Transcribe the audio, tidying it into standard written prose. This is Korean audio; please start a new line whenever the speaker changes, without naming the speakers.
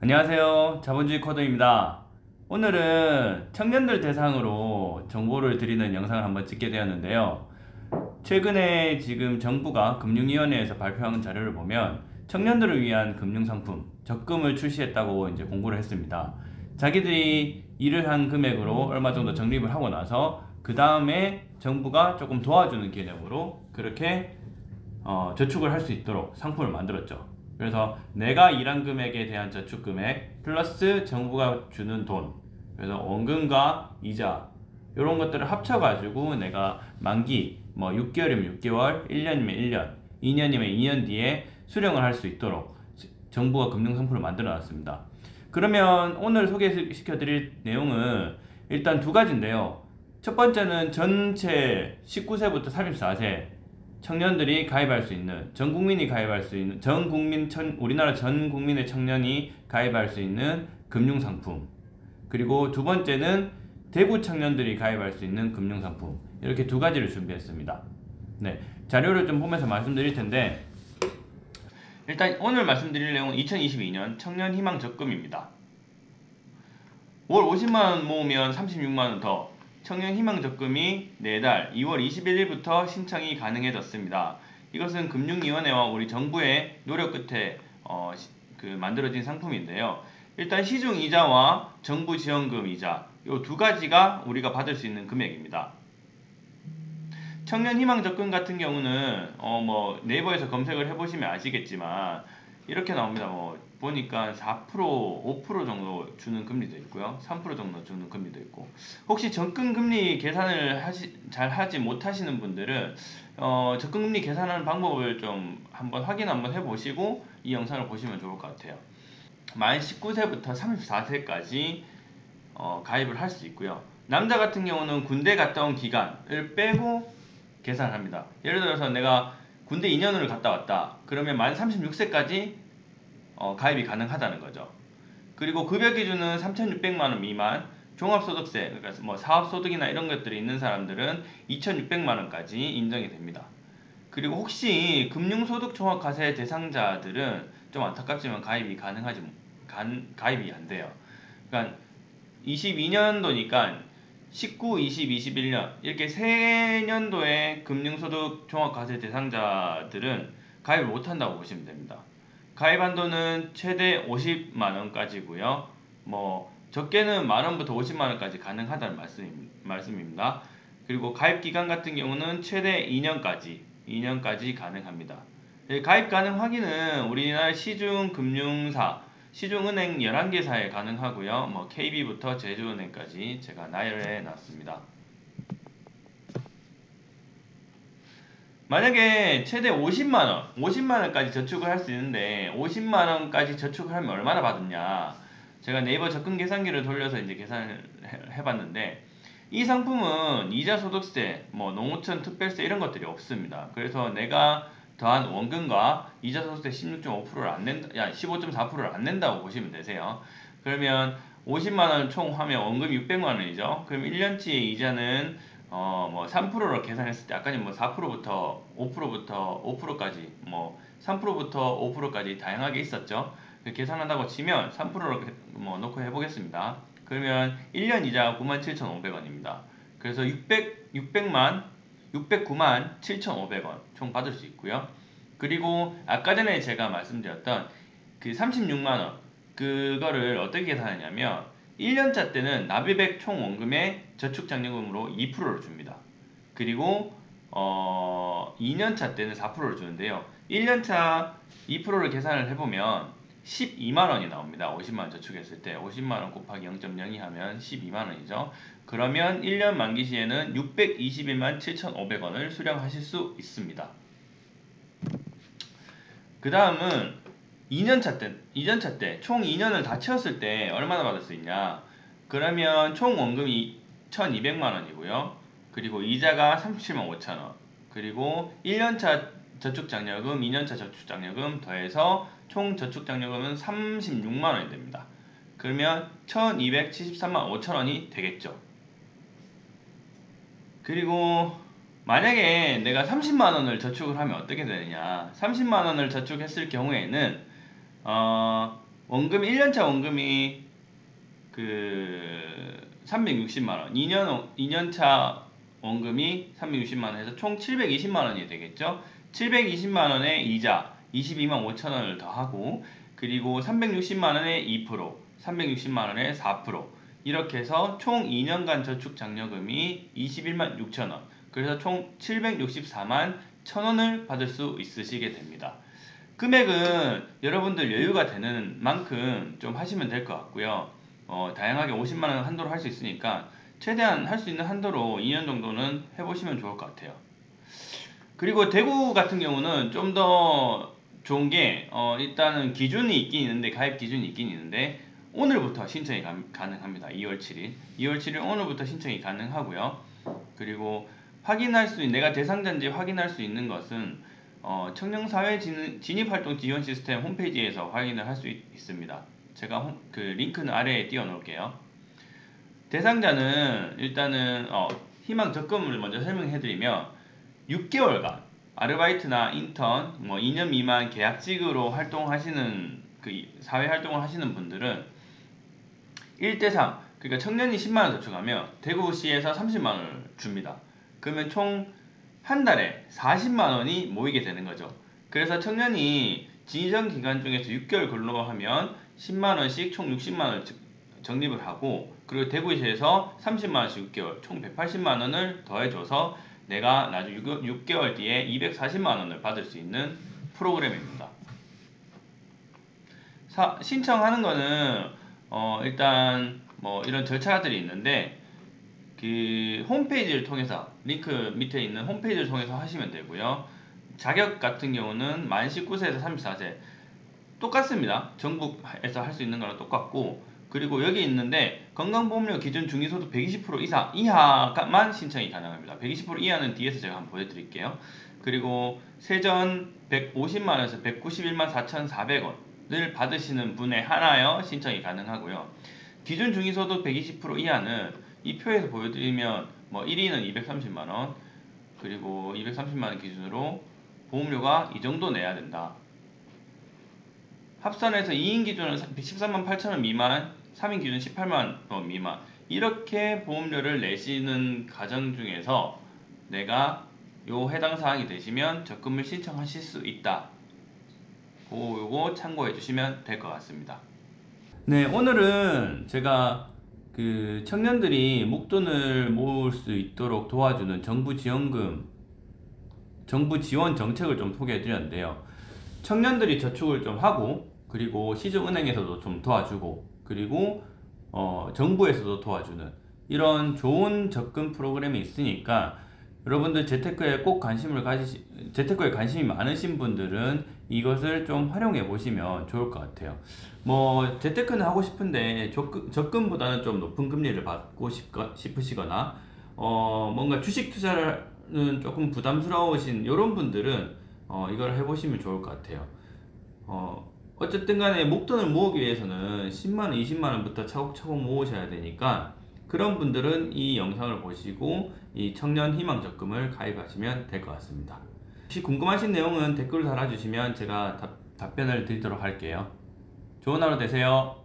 안녕하세요. 자본주의 코드입니다. 오늘은 청년들 대상으로 정보를 드리는 영상을 한번 찍게 되었는데요. 최근에 지금 정부가 금융위원회에서 발표한 자료를 보면 청년들을 위한 금융상품, 적금을 출시했다고 이제 공고를 했습니다. 자기들이 일을 한 금액으로 얼마 정도 적립을 하고 나서 그 다음에 정부가 조금 도와주는 개념으로 그렇게 저축을 할 수 있도록 상품을 만들었죠. 그래서 내가 일한 금액에 대한 저축 금액 플러스 정부가 주는 돈, 그래서 원금과 이자 이런 것들을 합쳐가지고 내가 만기 뭐 6개월이면 6개월, 1년이면 1년, 2년이면 2년 뒤에 수령을 할 수 있도록 정부가 금융상품을 만들어 놨습니다. 그러면 오늘 소개시켜 드릴 내용은 일단 두 가지인데요. 첫 번째는 전체 19세부터 34세 청년들이 가입할 수 있는, 전 국민이 가입할 수 있는, 우리나라 전 국민의 청년이 가입할 수 있는 금융상품. 그리고 두 번째는 대구 청년들이 가입할 수 있는 금융상품. 이렇게 두 가지를 준비했습니다. 네, 자료를 좀 보면서 말씀드릴 텐데, 일단 오늘 말씀드릴 내용은 2022년 청년 희망 적금입니다. 월 50만원 모으면 36만원 더. 청년 희망 적금이 내달 2월 21일부터 신청이 가능해졌습니다. 이것은 금융위원회와 우리 정부의 노력 끝에 만들어진 상품인데요. 일단 시중 이자와 정부 지원금 이자 이 두 가지가 우리가 받을 수 있는 금액입니다. 청년 희망 적금 같은 경우는 네이버에서 검색을 해보시면 아시겠지만 이렇게 나옵니다. 보니까 4%, 5% 정도 주는 금리도 있고요. 3% 정도 주는 금리도 있고. 혹시 적금 금리 계산을 잘 하지 못하시는 분들은 적금 금리 계산하는 방법을 좀 한번 해보시고 이 영상을 보시면 좋을 것 같아요. 만 19세부터 34세까지 가입을 할 수 있고요. 남자 같은 경우는 군대 갔다 온 기간을 빼고 계산을 합니다. 예를 들어서 내가 군대 2년을 갔다 왔다. 그러면 만 36세까지 가입이 가능하다는 거죠. 그리고 급여 기준은 3,600만원 미만, 종합소득세, 그러니까 뭐 사업소득이나 이런 것들이 있는 사람들은 2,600만원까지 인정이 됩니다. 그리고 혹시 금융소득 종합과세 대상자들은 좀 안타깝지만 가입이 안 돼요. 그러니까 22년도니까 19, 20, 21년 이렇게 세 년도의 금융소득 종합과세 대상자들은 가입을 못한다고 보시면 됩니다. 가입 한도는 최대 50만 원까지고요. 적게는 만 원부터 50만 원까지 가능하다는 말씀입니다. 그리고 가입 기간 같은 경우는 최대 2년까지 가능합니다. 가입 가능 확인은 우리나라 시중은행 11개사에 가능하고요. KB부터 제주은행까지 제가 나열해 놨습니다. 만약에 최대 50만원까지 저축을 할 수 있는데 50만원까지 저축을 하면 얼마나 받았냐? 제가 네이버 적금 계산기를 돌려서 이제 계산을 해봤는데 이 상품은 이자 소득세, 농어촌 특별세 이런 것들이 없습니다. 그래서 내가 더한 원금과 이자 소득세 16.5%를 안 낸다, 15.4%를 안 낸다고 보시면 되세요. 그러면 50만원 총 하면 원금 600만원이죠. 그럼 1년치의 이자는 3%로 계산했을 때 아까는 4%부터 5%까지 3%부터 5%까지 다양하게 있었죠. 계산한다고 치면 3%로 놓고 해보겠습니다. 그러면 1년 이자가 97,500원입니다. 그래서 609만 7,500원 총 받을 수 있고요. 그리고 아까 전에 제가 말씀드렸던 그 36만원 그거를 어떻게 계산하냐면 1년차 때는 납입액 총 원금의 저축장려금으로 2%를 줍니다. 그리고 2년차 때는 4%를 주는데요. 1년차 2%를 계산을 해보면 12만원이 나옵니다. 50만원 저축했을 때 50만원 곱하기 0.02 하면 12만원이죠. 그러면 1년 만기 시에는 621만 7,500원을 수령하실 수 있습니다. 그 다음은 2년차 때 총 2년을 다 채웠을 때 얼마나 받을 수 있냐? 그러면 총 원금이 1,200만원이고요. 그리고 이자가 37만 5천원. 그리고 1년차 저축장려금, 2년차 저축장려금 더해서 총 저축장려금은 36만원이 됩니다. 그러면 1,273만 5천원이 되겠죠. 그리고 만약에 내가 30만원을 저축을 하면 어떻게 되느냐? 30만원을 저축했을 경우에는 원금 1년차 원금이 360만 원, 2년차 원금이 360만 원 해서 총 720만 원이 되겠죠. 720만 원에 이자 22만 5천 원을 더하고, 그리고 360만 원에 2%, 360만 원에 4%, 이렇게 해서 총 2년간 저축 장려금이 21만 6천 원, 그래서 총 764만 1천 원을 받을 수 있으시게 됩니다. 금액은 여러분들 여유가 되는 만큼 좀 하시면 될 것 같고요. 다양하게 50만 원 한도로 할 수 있으니까 최대한 할 수 있는 한도로 2년 정도는 해보시면 좋을 것 같아요. 그리고 대구 같은 경우는 좀 더 좋은 게, 일단은 기준이 있긴 있는데, 가입 기준이 있긴 있는데, 오늘부터 신청이 가능합니다. 2월 7일. 2월 7일 오늘부터 신청이 가능하고요. 그리고 확인할 수 있는, 내가 대상자인지 확인할 수 있는 것은 청년사회 진입활동 지원 시스템 홈페이지에서 확인을 할 수 있습니다. 제가 그 링크는 아래에 띄워 놓을게요. 대상자는 일단은 희망 적금을 먼저 설명해 드리면, 6개월간 아르바이트나 인턴, 2년 미만 계약직으로 활동하시는, 사회 활동을 하시는 분들은 1대3, 그러니까 청년이 10만원 저축하면 대구시에서 30만원을 줍니다. 그러면 총 한 달에 40만원이 모이게 되는 거죠. 그래서 청년이 진정 기간 중에서 6개월 근로하면 10만원씩 총 60만원을 적립을 하고, 그리고 대구시에서 30만원씩 6개월, 총 180만원을 더해줘서 내가 나중에 6개월 뒤에 240만원을 받을 수 있는 프로그램입니다. 신청하는 거는 일단 이런 절차들이 있는데, 그 홈페이지를 통해서, 링크 밑에 있는 홈페이지를 통해서 하시면 되고요. 자격 같은 경우는 만 19세에서 34세 똑같습니다. 전국에서 할 수 있는 거랑 똑같고, 그리고 여기 있는데 건강보험료 기준 중위소득 120% 이하만 신청이 가능합니다. 120% 이하는 뒤에서 제가 한번 보여드릴게요. 그리고 세전 150만원에서 191만 4,400원을 받으시는 분에 한하여 신청이 가능하고요. 기준 중위소득 120% 이하는 이 표에서 보여드리면 1위는 230만원, 그리고 230만원 기준으로 보험료가 이 정도 내야 된다. 합산해서 2인 기준은 13만 8천원 미만, 3인 기준 18만 원 미만, 이렇게 보험료를 내시는 가정 중에서 내가 요 해당 사항이 되시면 적금을 신청하실 수 있다. 요거 참고해 주시면 될 것 같습니다. 네, 오늘은 제가 그 청년들이 목돈을 모을 수 있도록 도와주는 정부 지원금, 정부 지원 정책을 좀 소개해 드렸는데요. 청년들이 저축을 좀 하고, 그리고 시중은행에서도 좀 도와주고, 그리고 정부에서도 도와주는 이런 좋은 접근 프로그램이 있으니까, 여러분들 재테크에 관심이 많으신 분들은 이것을 좀 활용해 보시면 좋을 것 같아요. 재테크는 하고 싶은데 적금보다는 좀 높은 금리를 받고 싶으시거나, 뭔가 주식 투자는 조금 부담스러우신 이런 분들은 이걸 해보시면 좋을 것 같아요. 어쨌든 간에 목돈을 모으기 위해서는 10만원, 20만원부터 차곡차곡 모으셔야 되니까, 그런 분들은 이 영상을 보시고 이 청년 희망 적금을 가입하시면 될 것 같습니다. 혹시 궁금하신 내용은 댓글 달아주시면 제가 답변을 드리도록 할게요. 좋은 하루 되세요.